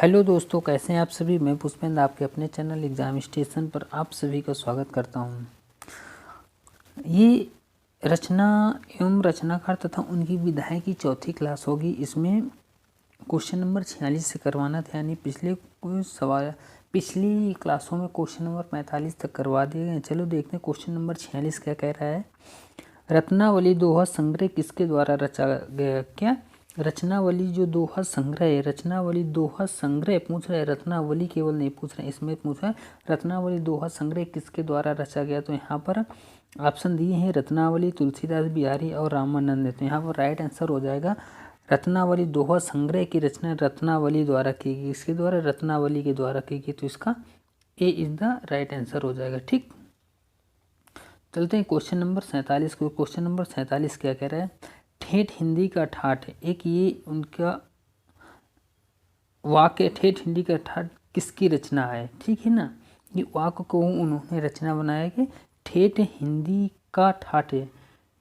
Hello दोस्तों, कैसे हैं आप सभी। मैं पुष्पेंद्र आपके अपने चैनल एग्जाम स्टेशन पर आप सभी का स्वागत करता हूं। ये रचना एवं रचनाकार तथा उनकी विधाएं की चौथी क्लास होगी। इसमें क्वेश्चन नंबर 46 से करवाना था, यानी पिछली क्लासों में क्वेश्चन नंबर 45 तक करवा दिए गए। चलो देखते हैं क्वेश्चन नंबर 46 क्या कह रहा है। रत्नावली दोहा संग्रह किसके द्वारा रचा गया। क्या रचनावली जो दोहा संग्रह है, रचनावली दोहा संग्रह पूछ रहा है, रत्नावली केवल नहीं पूछ रहे हैं, इसमें पूछ रहा है रत्नावली दोहा संग्रह किसके द्वारा रचा गया। तो यहाँ पर ऑप्शन दिए हैं रत्नावली, तुलसीदास, बिहारी और रामानंद। तो यहाँ पर राइट आंसर हो जाएगा रत्नावली दोहा संग्रह की रचना रत्नावली द्वारा की गई। इसके द्वारा रत्नावली के द्वारा की गई, तो इसका ए इज द राइट आंसर हो जाएगा। ठीक, चलते हैं क्वेश्चन नंबर 47 को। क्वेश्चन नंबर 47 क्या कह रहा है। ठेठ हिंदी का ठाठ, एक ये उनका वाक्य, ठेठ हिंदी का ठाठ किसकी रचना है। ठीक है ना, ये वाक्य को उन्होंने रचना बनाया कि ठेठ हिंदी का ठाठ है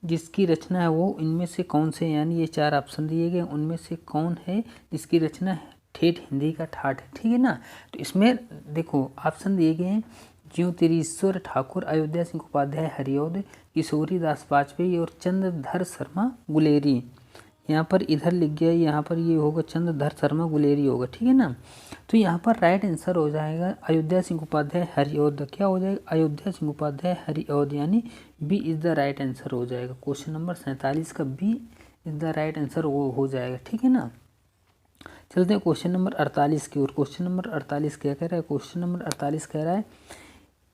जिसकी रचना है वो इनमें से कौन से, यानी ये चार ऑप्शन दिए गए, उनमें से कौन है जिसकी रचना है ठेठ हिंदी का ठाठ है। ठीक है ना, तो इसमें देखो ऑप्शन दिए गए हैं ज्योतिरीश्वर ठाकुर, अयोध्या सिंह उपाध्याय हरिऔध, किशोरी दास वाजपेयी और चंद्रधर शर्मा गुलेरी। यहाँ पर इधर लिख गया, यहाँ पर ये होगा चंद्रधर शर्मा गुलेरी होगा। ठीक है ना, तो यहाँ पर राइट आंसर हो जाएगा अयोध्या सिंह उपाध्याय हरिऔध। क्या हो जाएगा, अयोध्या सिंह उपाध्याय हरिऔध, यानी B is the right answer हो जाएगा। क्वेश्चन नंबर 47 का B is the right answer वो हो जाएगा। ठीक है ना, चलते हैं क्वेश्चन नंबर 48 की ओर। क्वेश्चन नंबर 48 क्या कह रहा है। क्वेश्चन नंबर 48 कह रहा है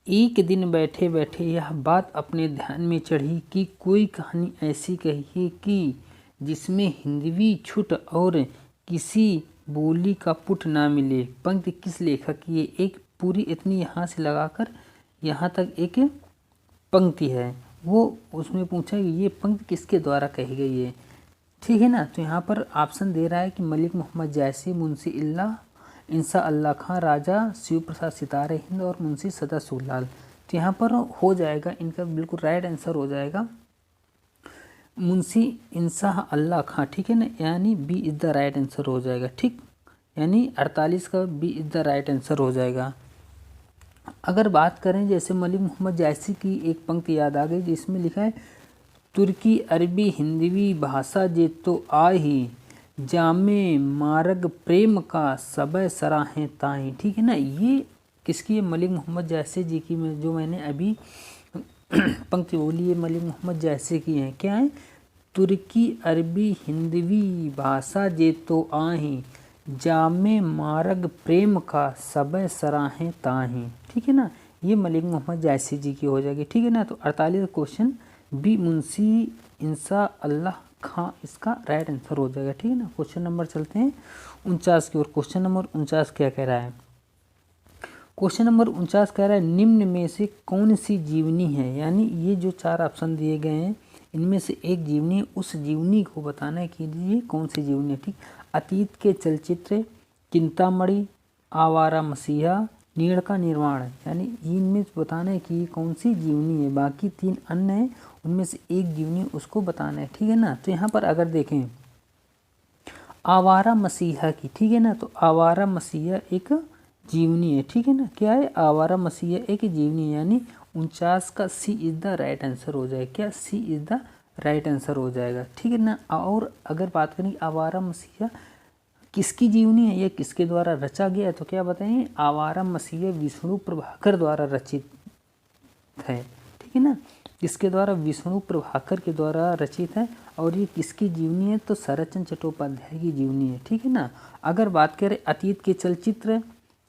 एक दिन बैठे बैठे यह बात अपने ध्यान में चढ़ी कि कोई कहानी ऐसी कहिए कि जिसमें हिंदवी छुट और किसी बोली का पुट ना मिले। पंक्ति किस लेखक की है। एक पूरी इतनी यहाँ से लगाकर यहाँ तक एक पंक्ति है, वो उसमें पूछा कि ये पंक्ति किसके द्वारा कही गई है। ठीक है ना, तो यहाँ पर ऑप्शन दे रहा है कि मलिक मोहम्मद जायसी, मुंशी इंसा अल्लाह खां, राजा शिव प्रसाद सितारे हिंद और मुंशी सदा सूरलाल। तो यहाँ पर हो जाएगा इनका बिल्कुल राइट आंसर हो जाएगा मुंशी इंसा अल्लाह खां। ठीक है ना, यानी B is the right answer हो जाएगा। ठीक, यानी 48 का B is the right answer हो जाएगा। अगर बात करें जैसे मलिक मोहम्मद जायसी की एक पंक्ति याद आ गई जिसमें लिखा है तुर्की अरबी हिंदवी भाषा जे तो आही, जामे मार्ग प्रेम का सबय सराहें ताही। ठीक है ना, ये किसकी है, मलिक मोहम्मद जायसी जी की। में जो मैंने अभी पंक्ति बोली है मलिक मोहम्मद जायसी की है। क्या है, तुर्की अरबी हिंदवी भाषा जे तो आही, जामे मार्ग प्रेम का सबय सराहें ताही। ठीक है ना, ये मलिक मोहम्मद जायसी जी की हो जाएगी। ठीक है ना, तो 48 क्वेश्चन बी मुंशी इंसा अल्लाह खां इसका राइट आंसर हो जाएगा। ठीक है ना, क्वेश्चन नंबर चलते हैं 49 की ओर। क्वेश्चन नंबर 49 क्या कह रहा है। क्वेश्चन नंबर 49 कह रहा है निम्न में से कौन सी जीवनी है, यानी ये जो चार ऑप्शन दिए गए हैं इनमें से एक जीवनी, उस जीवनी को बताना है कि ये कौन सी जीवनी है। ठीक, अतीत के चलचित्र, चिंतामणि, आवारा मसीहा, नीड़ का निर्माण, यानी इनमें बताना है कि ये कौन सी जीवनी है। बाकी तीन अन्य हैं, उनमें से एक जीवनी उसको बताना है। ठीक है ना, तो यहाँ पर अगर देखें आवारा मसीहा की, ठीक है ना, तो आवारा मसीहा एक जीवनी है। ठीक है ना, क्या है, आवारा मसीहा एक जीवनी है, यानी 49 का सी इज द राइट आंसर हो जाएगा। क्या, सी इज द राइट आंसर हो जाएगा। ठीक है ना, और अगर बात करें आवारा मसीहा किसकी जीवनी है, यह किसके द्वारा रचा गया है, तो क्या बताएं, आवारा मसीहा विष्णु प्रभाकर द्वारा रचित है। ठीक है ना, किसके द्वारा, विष्णु प्रभाकर के द्वारा रचित है। और ये किसकी जीवनी है, तो शरतचंद्र चट्टोपाध्याय की जीवनी है। ठीक है ना, अगर बात करें अतीत के चलचित्र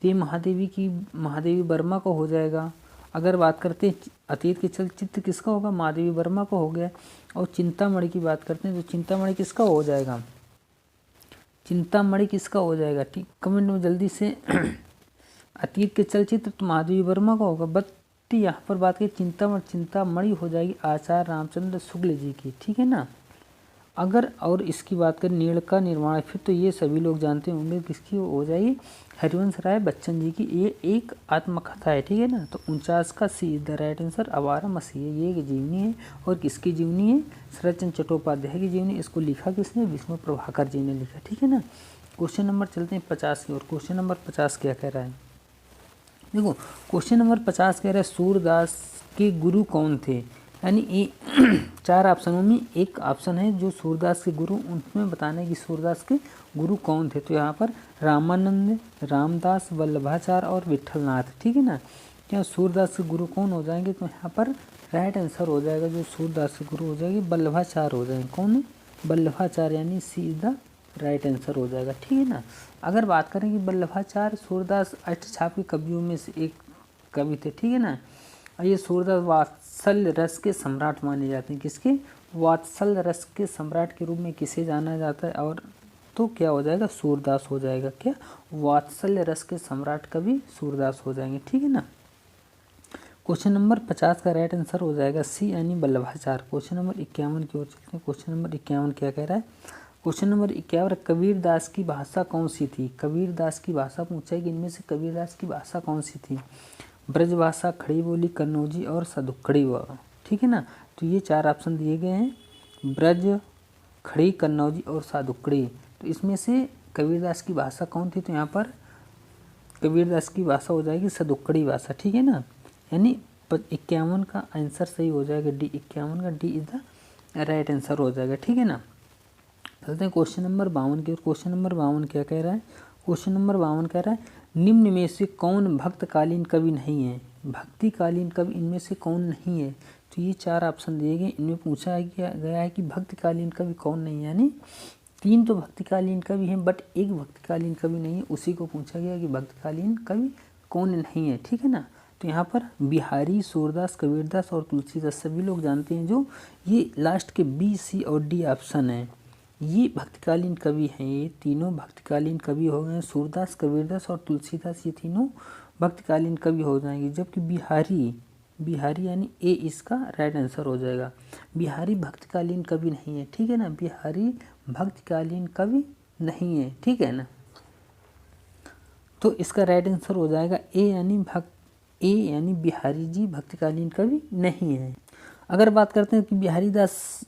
तो ये महादेवी वर्मा को हो जाएगा। अगर बात करते हैं अतीत के चलचित्र किसका होगा, महादेवी वर्मा को हो गया। और चिंतामणि की बात करते हैं तो चिंतामणि किसका हो जाएगा, चिंतामणि किसका हो जाएगा। ठीक, कमेंट में जल्दी से अतीत के चलचित्र तो महादेवी वर्मा का होगा, बट यहाँ पर बात करें चिंतामणि हो जाएगी आचार्य रामचंद्र शुक्ल जी की। ठीक है ना, अगर और इसकी बात करें नीड़ का निर्माण, फिर तो ये सभी लोग जानते होंगे किसकी हो जाएगी, हरिवंश राय बच्चन जी की। ये एक आत्मकथा है। ठीक है ना, तो 49 का सी इज द राइट आंसर आवारा मसीहा, ये एक जीवनी है। और किसकी जीवनी है, शरतचंद्र चट्टोपाध्याय की जीवनी। इसको लिखा किसने, विष्णु प्रभाकर जी ने लिखा। ठीक है ना, क्वेश्चन नंबर चलते हैं 50 की ओर। क्वेश्चन नंबर 50 क्या कह रहा है, देखो क्वेश्चन नंबर 50 कह रहा है सूरदास के गुरु कौन थे। यानी ये 4 ऑप्शनों में एक ऑप्शन है जो सूरदास के गुरु, उनमें बताना है कि सूरदास के गुरु कौन थे। तो यहाँ पर रामानंद, रामदास, वल्लभाचार्य और विठलनाथ, ठीक है ना। क्या सूरदास के गुरु कौन हो जाएंगे, तो यहाँ पर राइट आंसर हो जाएगा जो सूरदास के गुरु हो जाएंगे वल्लभाचार्य हो जाएंगे। कौन है, वल्लभाचार्य, यानी सी इज द राइट आंसर हो जाएगा, ठीक है ना। अगर बात करें कि वल्लभाचार्य सूरदास अष्टछाप के कवियों में से एक कवि थे, ठीक है ना। और ये सूरदास वात्सल्य रस के सम्राट माने जाते हैं। किसके, वात्सल्य रस के सम्राट के रूप में किसे जाना जाता है, और तो क्या हो जाएगा, सूरदास हो जाएगा। क्या, वात्सल्य रस के सम्राट कवि सूरदास हो जाएंगे, ठीक है ना। क्वेश्चन नंबर 50 का राइट आंसर हो जाएगा सी, यानी वल्लभाचार्य। क्वेश्चन नंबर 51 की ओर चलते हैं। क्वेश्चन नंबर 51 क्या कह रहा है, क्वेश्चन नंबर 51, कबीरदास की भाषा कौन सी थी। कबीरदास की भाषा पूछा है कि इनमें से कबीरदास की भाषा कौन सी थी। ब्रज भाषा, खड़ी बोली, कन्नौजी और सदुक्कड़ी, ठीक है ना। तो ये 4 ऑप्शन दिए गए हैं, ब्रज, खड़ी, कन्नौजी और सदुक्कड़ी। तो इसमें से कबीरदास की भाषा कौन थी, तो यहाँ पर कबीरदास की भाषा हो जाएगी सदुक्कड़ी भाषा, ठीक है ना। यानी 51 का आंसर सही हो जाएगा डी, 51 का D is the right answer हो जाएगा, ठीक है ना। चलते हैं क्वेश्चन नंबर 52 की ओर। क्वेश्चन नंबर 52 क्या कह रहा है, क्वेश्चन नंबर 52 कह रहा है निम्न में से कौन भक्तकालीन कवि नहीं है। भक्तिकालीन कवि इनमें से कौन नहीं है। तो ये 4 ऑप्शन दिए गए, इनमें पूछा गया है कि भक्तिकालीन कवि कौन नहीं है। यानी 3 तो भक्तिकालीन कवि हैं बट एक भक्तिकालीन कवि नहीं है, उसी को पूछा गया कि भक्तिकालीन कवि कौन नहीं है, ठीक है ना। तो यहाँ पर बिहारी, सूरदास, कबीरदास और तुलसीदास सभी लोग जानते हैं। जो ये लास्ट के बी, सी और डी ऑप्शन है, ये भक्तिकालीन कवि हैं। ये तीनों भक्तिकालीन कवि हो गए, सूरदास, कबीरदास और तुलसीदास, ये तीनों भक्तिकालीन कवि हो जाएंगे। जबकि बिहारी यानी ए इसका राइट आंसर हो जाएगा। बिहारी भक्तिकालीन कवि नहीं है, ठीक है ना। बिहारी भक्तिकालीन कवि नहीं है, ठीक है ना। तो इसका राइट आंसर हो जाएगा ए, यानी बिहारी जी भक्तिकालीन कवि नहीं है। अगर बात करते हैं कि बिहारी दास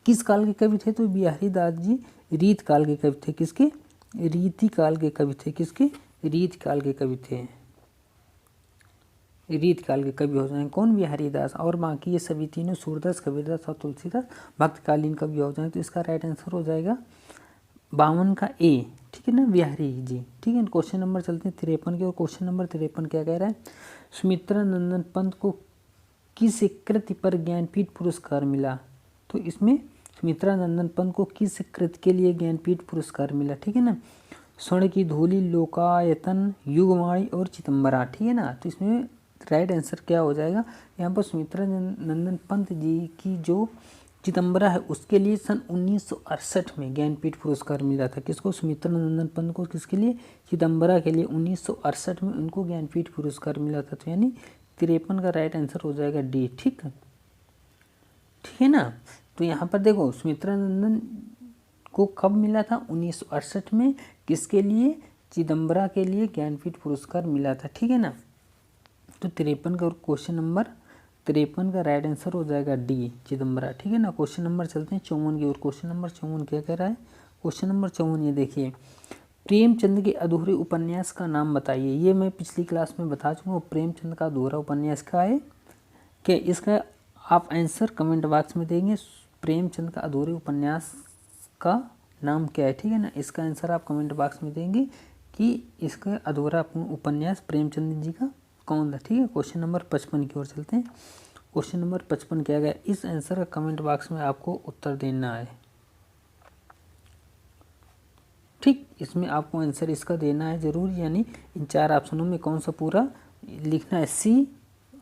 किस काल के कवि थे, तो बिहारी दास जी रीत काल के कवि थे। किसके, रीति काल के कवि थे। किसके, रीत काल के कवि थे। रीत काल के कवि हो जाएंगे कौन, बिहारी दास। और बाकी ये सभी तीनों सूरदास, कबीरदास और तुलसीदास भक्तकालीन कवि हो जाएंगे। तो इसका राइट आंसर हो जाएगा 52 का ए, ठीक है ना, बिहारी जी, ठीक है। क्वेश्चन नंबर चलते हैं 53 की और। क्वेश्चन नंबर 53 क्या कह रहा है, सुमित्रा नंदन पंत को किस कृति पर ज्ञानपीठ पुरस्कार मिला। तो इसमें सुमित्रा नंदन पंत को किस कृति के लिए ज्ञानपीठ पुरस्कार मिला, ठीक है ना। स्वर्ण की धूलि, लोकायतन, युगवाणी और चिदंबरा, ठीक है ना। तो इसमें राइट आंसर क्या हो जाएगा, यहाँ पर सुमित्रा नंदन पंत जी की जो चिदंबरा है उसके लिए सन 1968 में ज्ञानपीठ पुरस्कार मिला था। किसको, सुमित्रा नंदन पंत को, किसके लिए, चिदंबरा के लिए 1968 में उनको ज्ञानपीठ पुरस्कार मिला था। तो यानी 53 का राइट आंसर हो जाएगा डी, ठीक है ना। तो यहाँ पर देखो सुमित्रा नंदन को कब मिला था, 1968 में। किसके लिए, चिदंबरा के लिए ज्ञानपीठ पुरस्कार मिला था, ठीक है ना। तो 53 का क्वेश्चन नंबर 53 का राइट आंसर हो जाएगा डी, चिदंबरा, ठीक है ना। क्वेश्चन नंबर चलते हैं 54 की ओर। क्वेश्चन नंबर 54 क्या कह रहा है, क्वेश्चन नंबर 54 ये देखिए, प्रेमचंद के अधूरे उपन्यास का नाम बताइए। ये मैं पिछली क्लास में बता चुका हूँ, प्रेमचंद का अधूरा उपन्यास क्या है। क्या इसका आप आंसर कमेंट बॉक्स में देंगे, प्रेमचंद का अधूरे उपन्यास का नाम क्या है, ठीक है ना। इसका आंसर आप कमेंट बॉक्स में देंगे कि इसका अधूरा उपन्यास प्रेमचंद जी का कौन था, ठीक है। क्वेश्चन नंबर 55 की ओर चलते हैं। क्वेश्चन नंबर 55 क्या गया, इस आंसर का कमेंट बॉक्स में आपको उत्तर देना है, ठीक। इसमें आपको आंसर इसका देना है जरूर, यानी इन 4 ऑप्शनों में कौन सा पूरा लिखना है, सी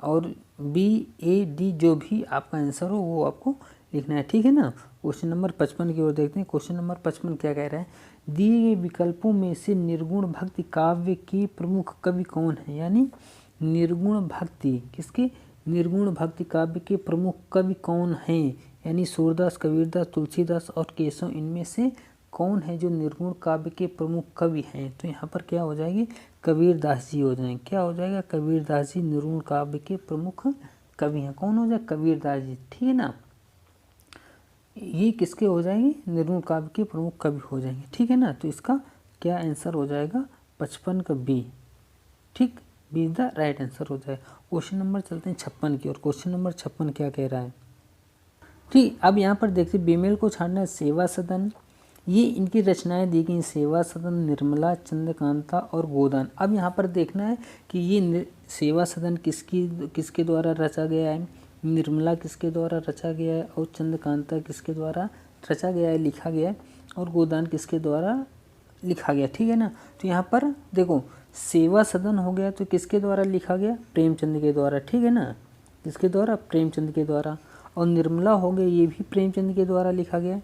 और बी, ए, डी, जो भी आपका आंसर हो वो आपको लिखना है, ठीक है ना। क्वेश्चन नंबर 55 की ओर देखते हैं। क्वेश्चन नंबर 55 क्या कह रहा है, दिए गए विकल्पों में से निर्गुण भक्ति काव्य के प्रमुख कवि कौन है। यानी निर्गुण भक्ति, किसके, निर्गुण भक्ति काव्य के प्रमुख कवि कौन हैं। यानी सूरदास, कबीरदास, तुलसीदास और केशव, इनमें से कौन है जो निर्गुण काव्य के प्रमुख कवि हैं। तो यहाँ पर क्या हो जाएगी, कबीरदास जी हो जाएंगे। क्या हो जाएगा, कबीरदास जी निर्गुण काव्य के प्रमुख कवि हैं। कौन हो जाए, कबीरदास जी, ठीक है ना। ये किसके हो जाएंगे, निर्गुण काव्य के प्रमुख कवि हो जाएंगे, ठीक है ना। तो इसका क्या आंसर हो जाएगा, 55 का बी, ठीक, B is the right answer हो जाएगा। क्वेश्चन नंबर चलते हैं 56 की और क्वेश्चन नंबर 56 क्या कह रहा है, ठीक। अब यहाँ पर देखिए बेमेल को छाड़ना है, सेवा सदन, ये इनकी रचनाएं दी गई, सेवा सदन, निर्मला, चंद्रकांता और गोदान। अब यहाँ पर देखना है कि ये सेवा सदन किसके द्वारा रचा गया है, निर्मला किसके द्वारा रचा गया है और चंद्रकांता किसके द्वारा रचा गया है, लिखा गया है, और गोदान किसके द्वारा लिखा गया, ठीक है ना। तो यहाँ पर देखो सेवा सदन हो गया तो किसके द्वारा लिखा गया, प्रेमचंद के द्वारा, ठीक है ना, किसके द्वारा, प्रेमचंद के द्वारा। और निर्मला हो गया, ये भी प्रेमचंद के द्वारा लिखा गया।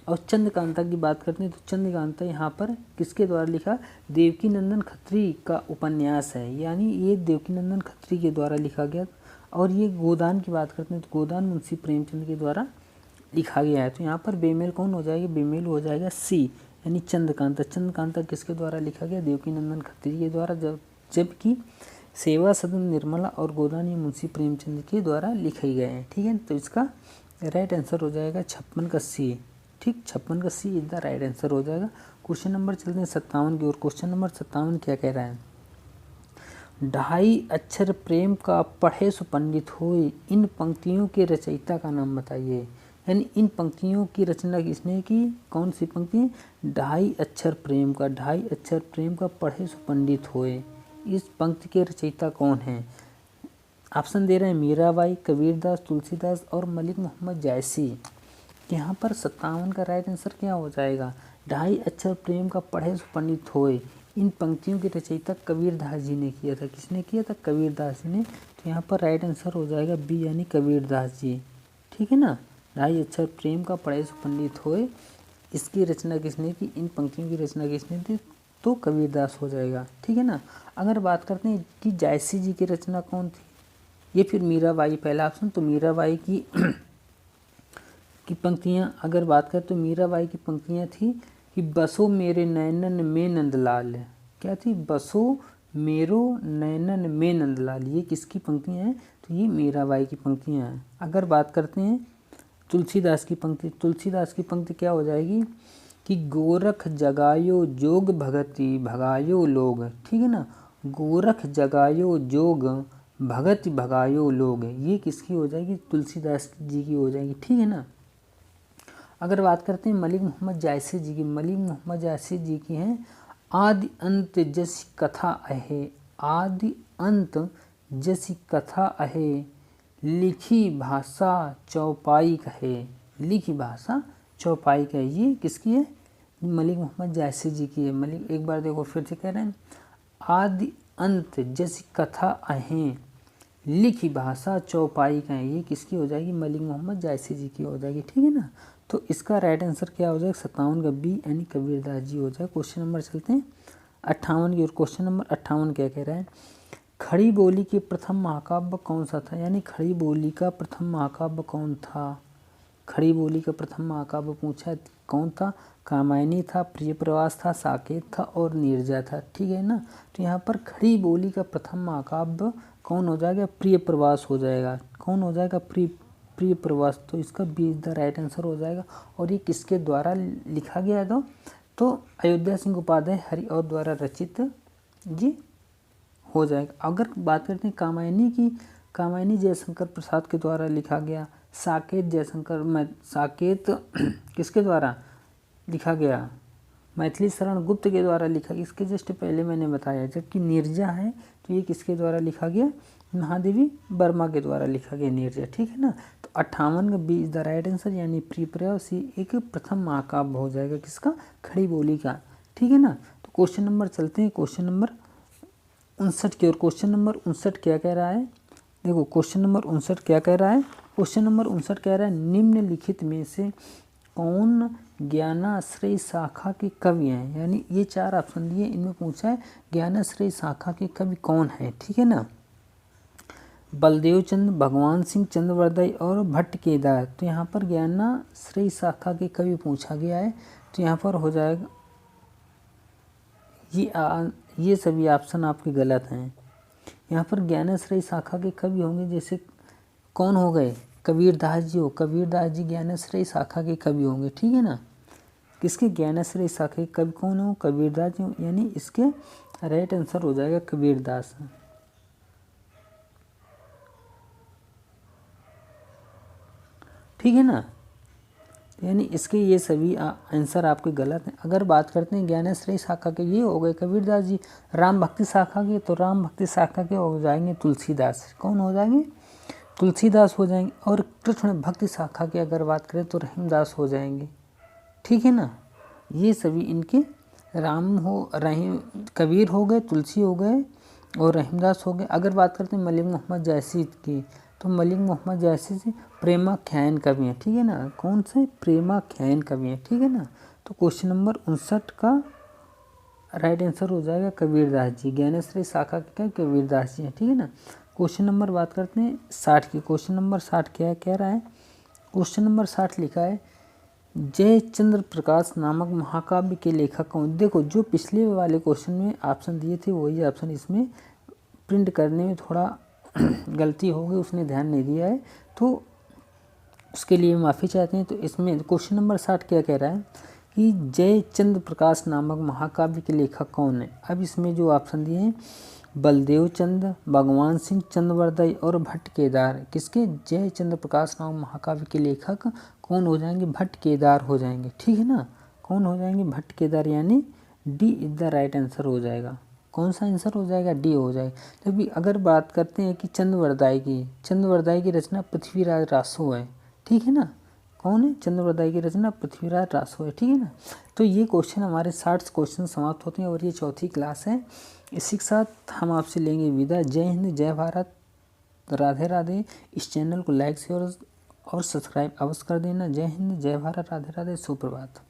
और चंद्रकांता की बात करते हैं तो चंद्रकांता यहाँ पर किसके द्वारा लिखा, देवकीनंदन खत्री का उपन्यास है, यानी ये देवकीनंदन खत्री के द्वारा लिखा गया। और ये गोदान की बात करते हैं तो गोदान मुंशी प्रेमचंद के द्वारा लिखा गया है। तो यहाँ पर बेमेल कौन हो जाएगा, बेमेल हो जाएगा सी, यानी चंद्रकांता। चंद्रकांता किसके द्वारा लिखा गया, देवकीनंदन खत्री के द्वारा, जबकि सेवा सदन, निर्मला और गोदान ये मुंशी प्रेमचंद के द्वारा लिखे गए हैं, ठीक है। तो इसका राइट आंसर हो जाएगा 56 का सी, ठीक, 56 का सी इज द राइट आंसर हो जाएगा। क्वेश्चन नंबर चलते हैं 57 की और क्वेश्चन नंबर 57 क्या कह रहा है, 2.5 अक्षर प्रेम का पढ़े सो पंडित होए, इन पंक्तियों के रचयिता का नाम बताइए। यानी इन पंक्तियों की रचना किसने की, कौन सी पंक्ति, 2.5 अक्षर प्रेम का, 2.5 अक्षर प्रेम का पढ़े सो पंडित होए, इस पंक्ति के रचयिता कौन है। ऑप्शन दे रहे हैं मीराबाई, कबीरदास, तुलसीदास और मलिक मोहम्मद जायसी। यहाँ पर 57 का राइट आंसर क्या हो जाएगा, 2.5 अक्षर प्रेम का पढ़े सो पंडित होए, इन पंक्तियों के रचयिता कबीरदास जी ने किया था। किसने किया था, कबीरदास जी ने। तो यहाँ पर राइट आंसर हो जाएगा बी, यानी कबीरदास जी, ठीक है ना। 2.5 अक्षर प्रेम का पढ़े सो पंडित होए, इसकी रचना किसने की, इन पंक्तियों की रचना किसने थी, तो कबीरदास हो जाएगा, ठीक है ना। अगर बात करते हैं कि जायसी जी की रचना कौन थी, ये फिर मीराबाई पहला ऑप्शन। तो मीराबाई की पंक्तियाँ अगर बात करें तो मीराबाई की पंक्तियाँ थी कि बसो मेरे नैनन में नंदलाल, क्या थी, बसो मेरो नैनन में नंदलाल, ये किसकी पंक्तियाँ हैं, तो ये मीराबाई की पंक्तियाँ हैं। अगर बात करते हैं तुलसीदास की पंक्ति, तुलसीदास की पंक्ति क्या हो जाएगी कि गोरख जगायो जोग भगति भगायो लोग, ठीक है ना, गोरख जगायो जोग भगति भगायो लोग, ये किसकी हो जाएगी, तुलसीदास जी की हो जाएगी, ठीक है ना। अगर बात करते हैं मलिक मोहम्मद जायसी जी की, मलिक मोहम्मद जायसी जी की हैं आदि अंत जैसी कथा अहे, आदि अंत जैसी कथा अहे, लिखी भाषा चौपाई कहे, लिखी भाषा चौपाई कहे, ये किसकी है, मलिक मोहम्मद जायसी जी की है। मलिक, एक बार देखो फिर से कह रहे हैं, आदि अंत जैसी कथा अहे, लिखी भाषा चौपाई कहे, ये किसकी हो जाएगी, मलिक मोहम्मद जायसी जी की हो जाएगी, ठीक है ना। तो इसका राइट आंसर क्या हो जाएगा, 57 का बी, यानी कबीरदास जी हो जाएगा। क्वेश्चन नंबर चलते हैं 58 की और क्वेश्चन नंबर 58 क्या कह रहा है, खड़ी बोली के प्रथम महाकाव्य कौन सा था, यानी खड़ी बोली का प्रथम महाकाव्य कौन था, खड़ी बोली का प्रथम महाकाव्य पूछा कौन था, कामायनी था, प्रिय प्रवास था, साकेत था और नीरजा था, ठीक है ना। तो यहाँ पर खड़ी बोली का प्रथम महाकाव्य कौन हो जाएगा, प्रिय प्रवास हो जाएगा, कौन हो जाएगा, प्रिय प्रवास। तो इसका B is the right answer हो जाएगा। और ये किसके द्वारा लिखा गया है, तो अयोध्या सिंह उपाध्याय हरि और द्वारा रचित जी हो जाएगा। अगर बात करते हैं कामायनी की, कामायनी जयशंकर प्रसाद के द्वारा लिखा गया, साकेत किसके द्वारा लिखा गया, मैथिली शरण गुप्त के द्वारा लिखा गया, इसके जस्ट पहले मैंने बताया। जबकि नीरजा है तो ये किसके द्वारा लिखा गया, महादेवी वर्मा के द्वारा लिखा गया नीरजा, ठीक है ना। तो 58 का B is the right answer, यानी प्रिय प्रवास एक प्रथम महाकाव्य हो जाएगा किसका, खड़ी बोली का, ठीक है ना। तो क्वेश्चन नंबर चलते हैं क्वेश्चन नंबर 59 की और क्वेश्चन नंबर 59 क्या कह रहा है, देखो क्वेश्चन नंबर 59 क्या कह रहा है, क्वेश्चन नंबर 59 कह रहा है निम्नलिखित में से कौन ज्ञानाश्रय शाखा के कवि हैं, यानी ये 4 ऑप्शन दिए, इनमें पूछा है ज्ञानाश्रय शाखा के कवि कौन है, ठीक है ना। बलदेव चंद, भगवान सिंह, चंद्रवर्दय और भट्ट केदार। तो यहाँ पर ज्ञानाश्रय शाखा के कवि पूछा गया है, तो यहाँ पर हो जाएगा ये सभी ऑप्शन आपके गलत हैं। यहाँ पर ज्ञानाश्रय शाखा के कवि होंगे, जैसे कौन हो गए, कबीरदास जी हो, कबीरदास जी ज्ञानेश्वरी शाखा के कवि होंगे, ठीक है ना। किसके ज्ञानेश्वरी शाखा के कवि कौन हो, कबीरदास जी, यानी इसके राइट आंसर हो जाएगा कबीरदास। ठीक है ना, यानी इसके ये सभी आंसर आपके गलत हैं। अगर बात करते हैं ज्ञानेश्वरी शाखा के, ये हो गए कबीरदास जी। राम भक्ति शाखा के, तो राम भक्ति शाखा के हो जाएंगे तुलसीदास। कौन हो जाएंगे, तुलसीदास हो जाएंगे। और कृष्ण भक्ति शाखा की अगर बात करें तो रहीमदास हो जाएंगे, ठीक है ना। ये सभी इनके रहीम कबीर हो गए, तुलसी हो गए और रहीमदास हो गए। अगर बात करते हैं मलिक मोहम्मद जैसी की, तो मलिक मोहम्मद जैसी से प्रेमाख्यान कवि हैं, ठीक है ना। कौन से, प्रेमाख्यान कवि हैं, ठीक है ना। तो क्वेश्चन नंबर 59 का राइट आंसर हो जाएगा कबीरदास जी। ज्ञानेश्वरी शाखा के कबीरदास जी हैं, ठीक है ना। क्वेश्चन नंबर बात करते हैं 60 की। क्वेश्चन नंबर 60 क्या है, कह रहा है, क्वेश्चन नंबर 60 लिखा है, जयचंद्र प्रकाश नामक महाकाव्य के लेखक कौन। देखो जो पिछले वाले क्वेश्चन में ऑप्शन दिए थे वही ऑप्शन इसमें प्रिंट करने में थोड़ा गलती हो गई, उसने ध्यान नहीं दिया है, तो उसके लिए माफ़ी चाहते हैं। तो इसमें क्वेश्चन नंबर 60 क्या कह रहा है कि जयचंद्र प्रकाश नामक महाकाव्य के लेखक कौन है। अब इसमें जो ऑप्शन दिए हैं, बलदेव चंद, भगवान सिंह चंद्रवर्दई और भट्ट केदार। किसके, जयचंद्र प्रकाश नामक महाकाव्य के लेखक कौन हो जाएंगे, भट्ट केदार हो जाएंगे, ठीक है ना। कौन हो जाएंगे, भट्ट केदार, यानी D is the right answer हो जाएगा। कौन सा आंसर हो जाएगा, डी हो जाएगा। तभी अगर बात करते हैं कि चंद्रवर्दाई की रचना पृथ्वीराज रासो है, ठीक है ना। कौन है, चंद्रवर्दाई की रचना पृथ्वीराज रासो है, ठीक है ना। तो ये क्वेश्चन हमारे 60 क्वेश्चन समाप्त होते हैं और ये चौथी क्लास है। इसी के साथ हम आपसे लेंगे विदा। जय हिंद, जय भारत, राधे राधे। इस चैनल को लाइक शेयर और सब्सक्राइब अवश्य कर देना। जय हिंद, जय भारत, राधे राधे, सुप्रभात।